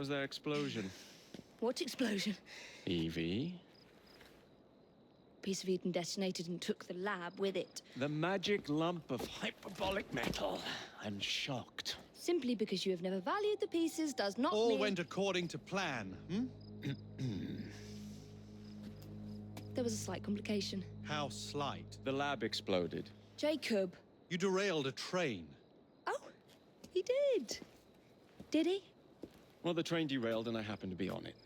was that explosion? What explosion? Evie? Piece of Eden detonated and took the lab with it. The magic lump of hyperbolic metal. I'm shocked. Simply because you have never valued the pieces does not All mean... went according to plan, There was a slight complication. How slight? The lab exploded. Jacob. You derailed a train. Oh, he did. Did he? Well, the train derailed and I happened to be on it.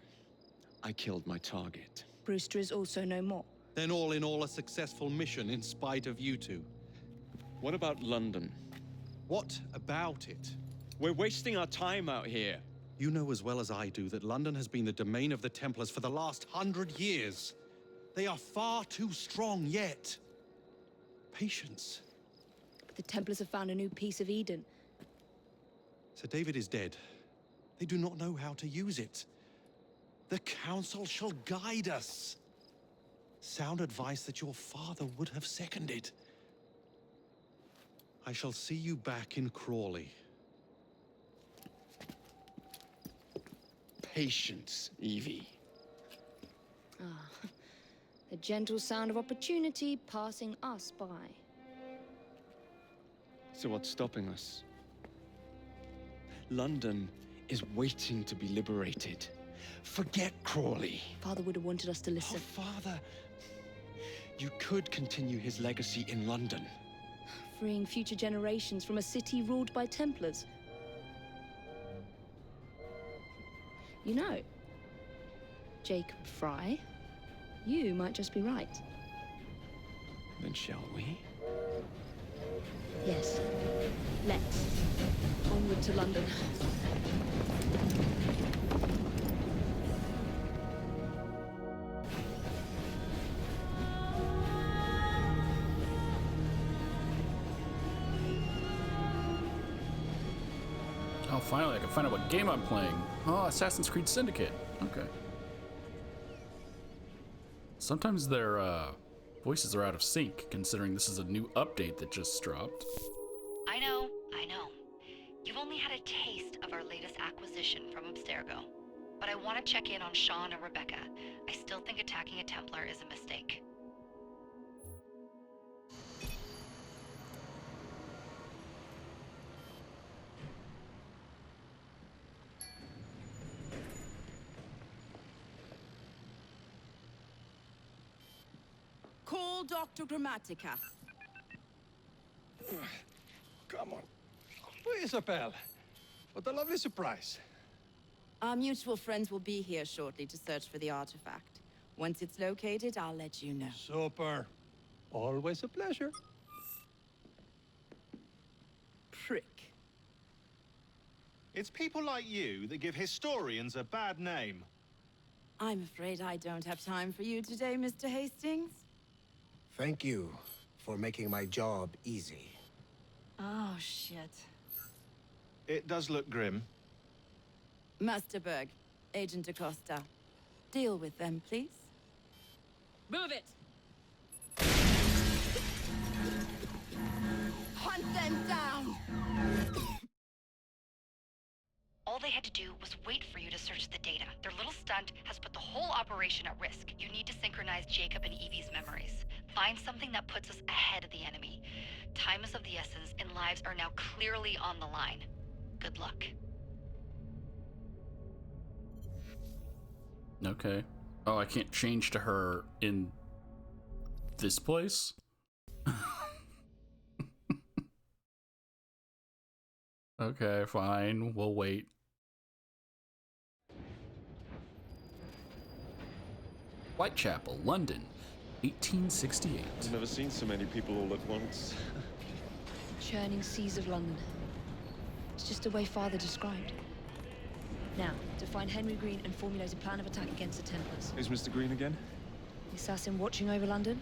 I killed my target. Brewster is also no more. Then all in all a successful mission in spite of you two. What about London? What about it? We're wasting our time out here. You know as well as I do that London has been the domain of the Templars for the last 100 years. They are far too strong yet. Patience. But the Templars have found a new piece of Eden. Sir David is dead. They do not know how to use it. The Council shall guide us. Sound advice that your father would have seconded. I shall see you back in Crawley. Patience, Evie. Ah, the gentle sound of opportunity passing us by. So what's stopping us? London is waiting to be liberated. Forget Crawley. Father would have wanted us to listen. Oh, Father. You could continue his legacy in London. Freeing future generations from a city ruled by Templars. You know, Jacob Fry, you might just be right. Then shall we? Yes. Let's. Onward to London. Oh, finally I can find out what game I'm playing. Oh, Assassin's Creed Syndicate. Okay. Sometimes their voices are out of sync, considering this is a new update that just dropped. I know. You've only had a taste of our latest acquisition from Abstergo. But I want to check in on Sean and Rebecca. I still think attacking a Templar is a mistake. Call Dr. Grammatica. Come on. Isabel. What a lovely surprise. Our mutual friends will be here shortly to search for the artifact. Once it's located, I'll let you know. Super. Always a pleasure. Prick. It's people like you that give historians a bad name. I'm afraid I don't have time for you today, Mr. Hastings. Thank you for making my job easy. Oh, shit. It does look grim. Master Berg, Agent Acosta. Deal with them, please. Move it! Hunt them down! All they had to do was wait for you to search the data. Their little stunt has put the whole operation at risk. You need to synchronize Jacob and Evie's memories. Find something that puts us ahead of the enemy. Time is of the essence, and lives are now clearly on the line. Good luck. Okay. Oh, I can't change to her in this place? Okay, fine. We'll wait. Whitechapel, London, 1868. I've never seen so many people all at once. Churning seas of London. It's just the way Father described. Now, to find Henry Green and formulate a plan of attack against the Templars. Is Mr. Green again? The assassin watching over London?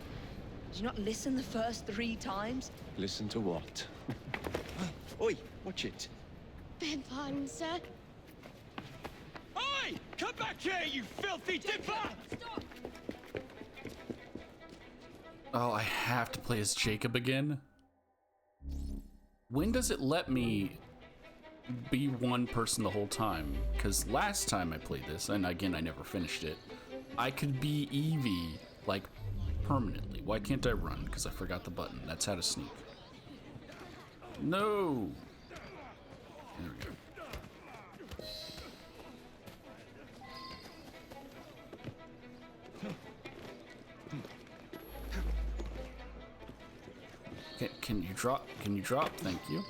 Did you not listen the first 3 times? Listen to what? Oi, watch it. Beg pardon, sir. Oi! Come back here, you filthy dipper! Stop! Oh, I have to play as Jacob again? When does it let me be one person the whole time. Because last time I played this, and again, I never finished it, I could be Evie, like, permanently. Why can't I run? Because I forgot the button. That's how to sneak. No! There we go. Can you drop? Can you drop? Thank you.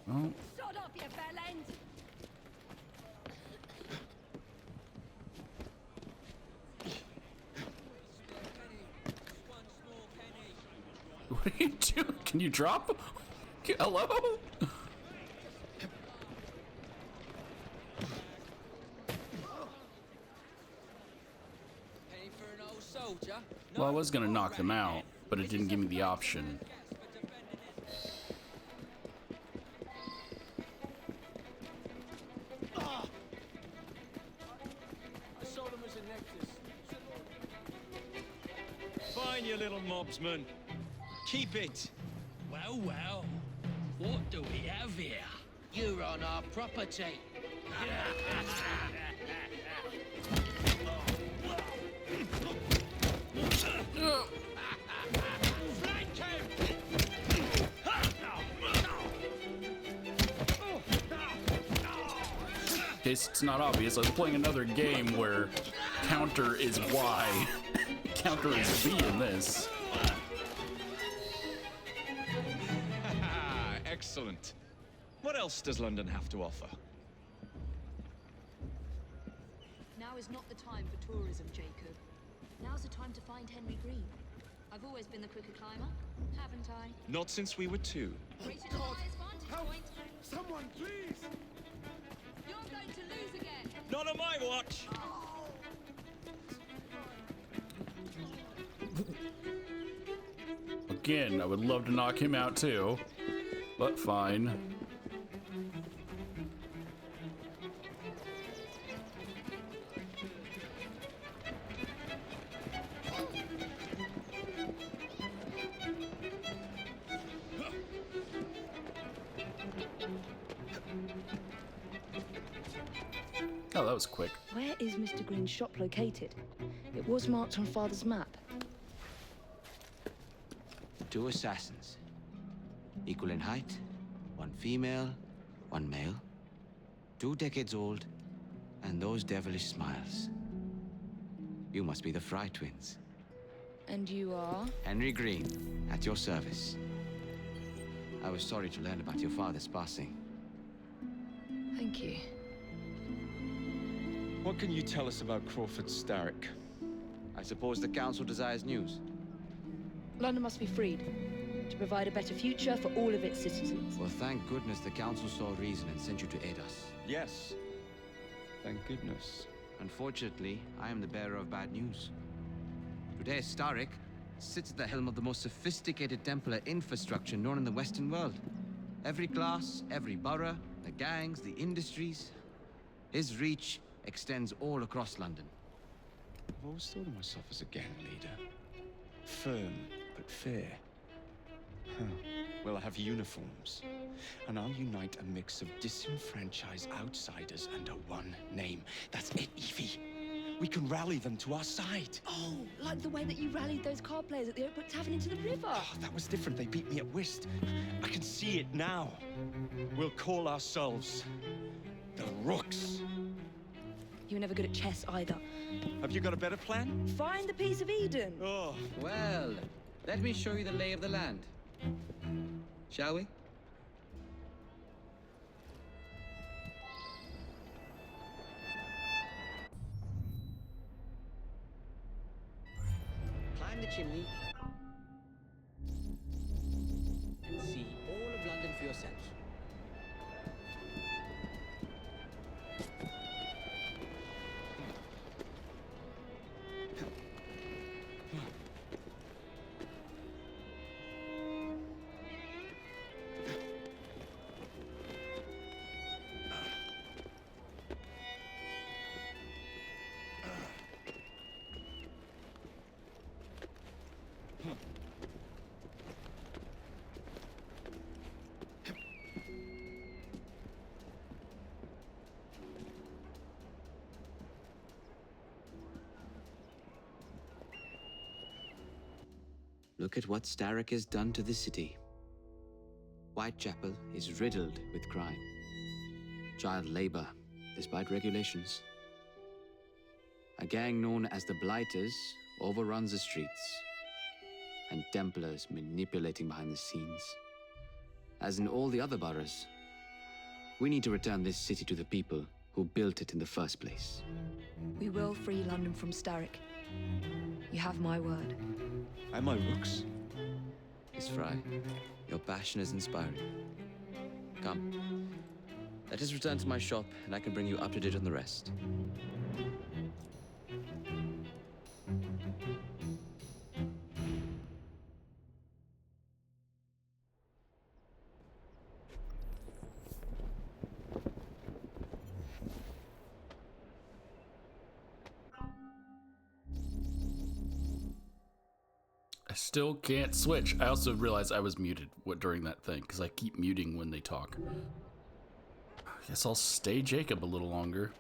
Oh. Sod off, you bellend! What are you doing? Can you drop? Hello? Well, I was gonna knock them out, but it didn't give me the option. Fine, you little mobsman. Keep it. Well, well. What do we have here? You're on our property. In case it's not obvious, I was playing another game where counter is Y, counter is V in this. Excellent. What else does London have to offer? Now is not the time for tourism, Jacob. Now's the time to find Henry Green. I've always been the quicker climber, haven't I? Not since we were two. Someone, please! You're going to lose again. Not on my watch! Again, I would love to knock him out too, but fine. Oh, that was quick. Where is Mr. Green's shop located? It was marked on Father's map. 2 assassins. Equal in height. 1 female, 1 male. 2 decades old. And those devilish smiles. You must be the Fry twins. And you are? Henry Green, at your service. I was sorry to learn about your father's passing. Thank you. What can you tell us about Crawford Starrick? I suppose the Council desires news. London must be freed to provide a better future for all of its citizens. Well, thank goodness the Council saw reason and sent you to aid us. Yes. Thank goodness. Unfortunately, I am the bearer of bad news. Today, Starrick sits at the helm of the most sophisticated Templar infrastructure known in the Western world. Every class, every borough, the gangs, the industries. His reach extends all across London. I've always thought of myself as a gang leader. Firm, but fair. Huh. Well, I have uniforms. And I'll unite a mix of disenfranchised outsiders under one name. That's it, Evie. We can rally them to our side. Oh, like the way that you rallied those card players at the Oakbrook Tavern into the river. Oh, that was different. They beat me at whist. I can see it now. We'll call ourselves the Rooks. You were never good at chess either. Have you got a better plan? Find the piece of Eden. Oh. Well, let me show you the lay of the land. Shall we? Climb the chimney and see all of London for yourself. Look at what Starrick has done to the city. Whitechapel is riddled with crime. Child labor, despite regulations. A gang known as the Blighters overruns the streets, and Templars manipulating behind the scenes. As in all the other boroughs, we need to return this city to the people who built it in the first place. We will free London from Starrick. You have my word. And my rooks. Miss Fry, your passion is inspiring. Come, let us return to my shop, and I can bring you up to date on the rest. I still can't switch. I also realized I was muted during that thing, because I keep muting when they talk. I guess I'll stay Jacob a little longer.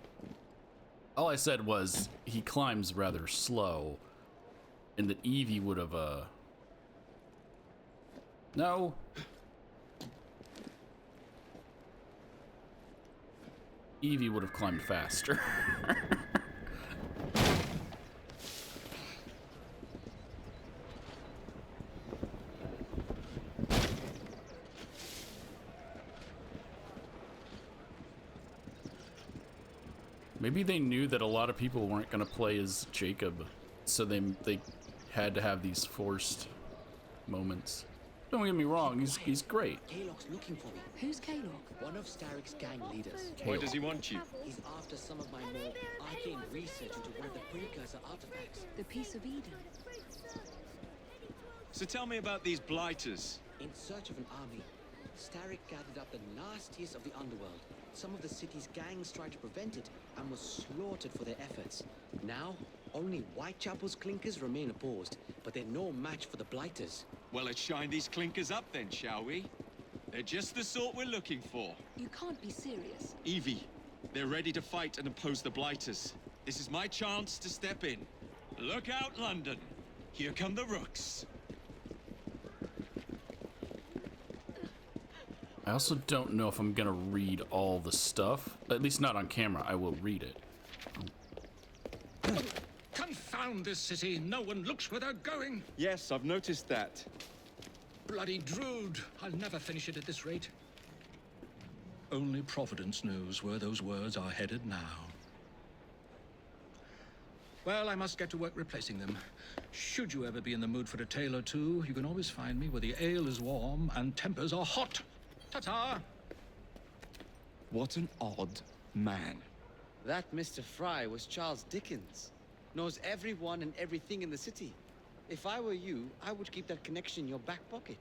All I said was he climbs rather slow, and that Evie would have, No! Evie would have climbed faster. Maybe they knew that a lot of people weren't going to play as Jacob, so they had to have these forced moments. Don't get me wrong, he's great. Kaylock's looking for me. Who's Kaylock? One of Starrick's gang leaders. Why does he want you? He's after some of my more arcane research into one of the precursor artifacts. The Piece of Eden. So tell me about these blighters. In search of an army, Starrick gathered up the nastiest of the underworld. Some of the city's gangs tried to prevent it and was slaughtered for their efforts. Now, only Whitechapel's clinkers remain opposed, but they're no match for the Blighters. Well, let's shine these clinkers up then, shall we? They're just the sort we're looking for. You can't be serious. Evie, they're ready to fight and oppose the Blighters. This is my chance to step in. Look out, London. Here come the rooks. I also don't know if I'm gonna read all the stuff. At least not on camera. I will read it. Confound this city. No one looks where they're going. Yes, I've noticed that. Bloody Drood. I'll never finish it at this rate. Only Providence knows where those words are headed now. Well, I must get to work replacing them. Should you ever be in the mood for a tale or two, you can always find me where the ale is warm and tempers are hot. Ta-ta! What an odd man. That Mr. Fry was Charles Dickens. Knows everyone and everything in the city. If I were you, I would keep that connection in your back pocket.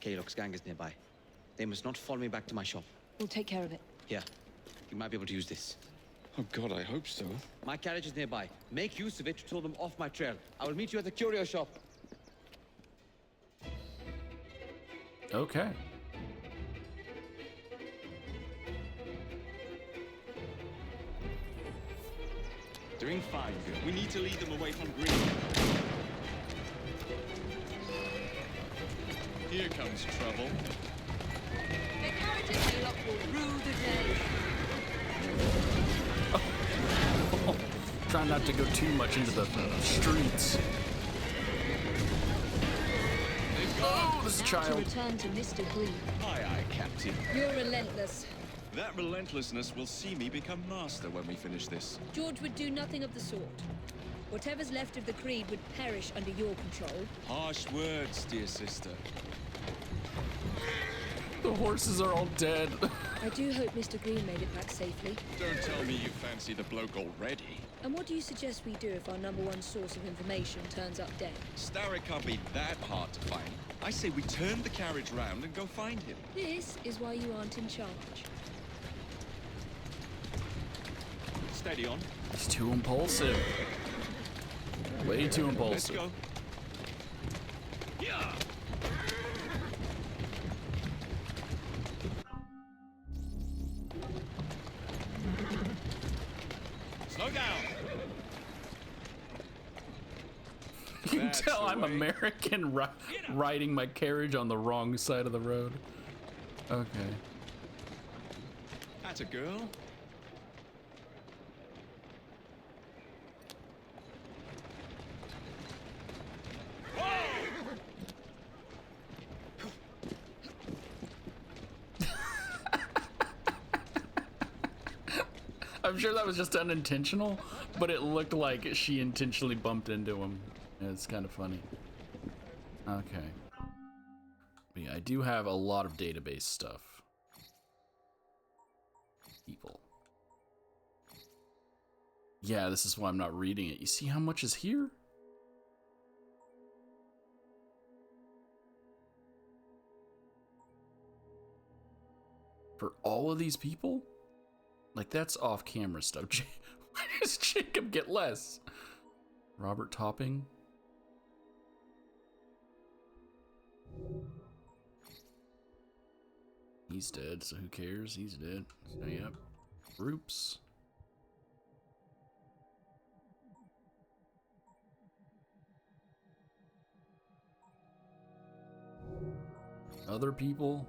Kaylock's gang is nearby. They must not follow me back to my shop. We'll take care of it. Here, you might be able to use this. Oh God, I hope so. My carriage is nearby. Make use of it to throw them off my trail. I will meet you at the curio shop. Okay. Doing fine. We need to lead them away from Green. Here comes trouble. The carriage at Kaylock will rue the day. Try not to go too much into the streets. Oh, this Now child. to return to Mr. Green. Aye, aye, Captain. You're relentless. That relentlessness will see me become master when we finish this. George would do nothing of the sort. Whatever's left of the Creed would perish under your control. Harsh words, dear sister. The horses are all dead. I do hope Mr. Green made it back safely. Don't tell me you fancy the bloke already. And what do you suggest we do if our number one source of information turns up dead? Starrick can't be that hard to find. I say we turn the carriage round and go find him. This is why you aren't in charge. Steady on. He's too impulsive. Way too impulsive. Let's go. Yeah. Slow down. You can tell I'm American riding my carriage on the wrong side of the road. Okay. That's a girl. I'm sure that was just unintentional, but it looked like she intentionally bumped into him. It's kind of funny. Okay. But yeah, I do have a lot of database stuff. People. Yeah, this is why I'm not reading it. You see how much is here? For all of these people? Like, that's off-camera stuff. Why does Jacob get less? Robert Topping? He's dead, so who cares? He's dead. So, yep. Groups. Other people.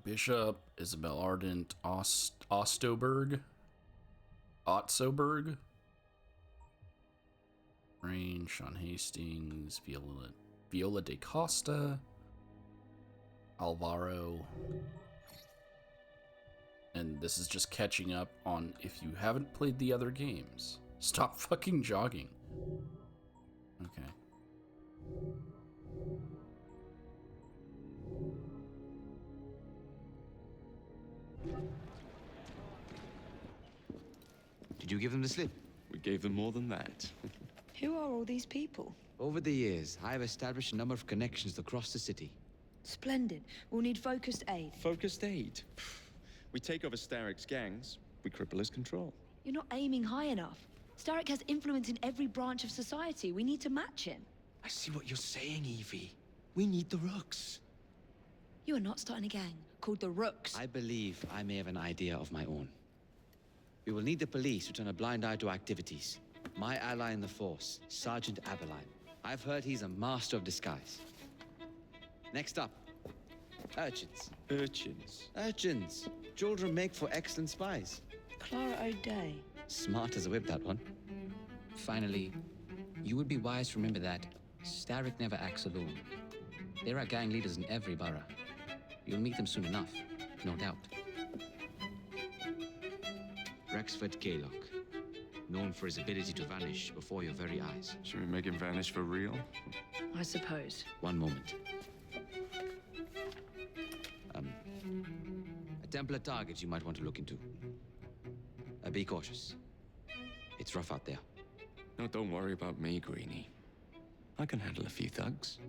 Bishop, Isabel Ardent, Otsoberg, Rain, Sean Hastings, Viola da Costa, Alvaro, and this is just catching up on if you haven't played the other games. Stop fucking jogging. Okay. Did you give them the slip? We gave them more than that. Who are all these people? Over the years, I have established a number of connections across the city. Splendid. We'll need focused aid. Focused aid? We take over Starrick's gangs, we cripple his control. You're not aiming high enough. Starrick has influence in every branch of society. We need to match him. I see what you're saying, Evie. We need the Rooks. You are not starting a gang called the Rooks. I believe I may have an idea of my own. We will need the police to turn a blind eye to activities. My ally in the force, Sergeant Aberline. I've heard he's a master of disguise. Next up, urchins. Urchins? Urchins. Children make for excellent spies. Clara O'Day. Smart as a whip, that one. Finally, you would be wise to remember that Starrick never acts alone. There are gang leaders in every borough. You'll meet them soon enough, no doubt. Rexford Kaylock, known for his ability to vanish before your very eyes. Should we make him vanish for real? I suppose. One moment. A Templar target you might want to look into. Be cautious. It's rough out there. No, don't worry about me, Greenie. I can handle a few thugs.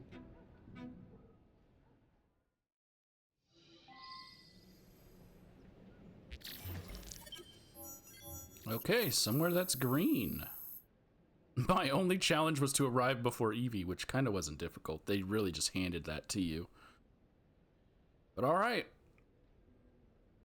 Okay, somewhere that's green. My only challenge was to arrive before Evie, which kind of wasn't difficult. They really just handed that to you. But all right,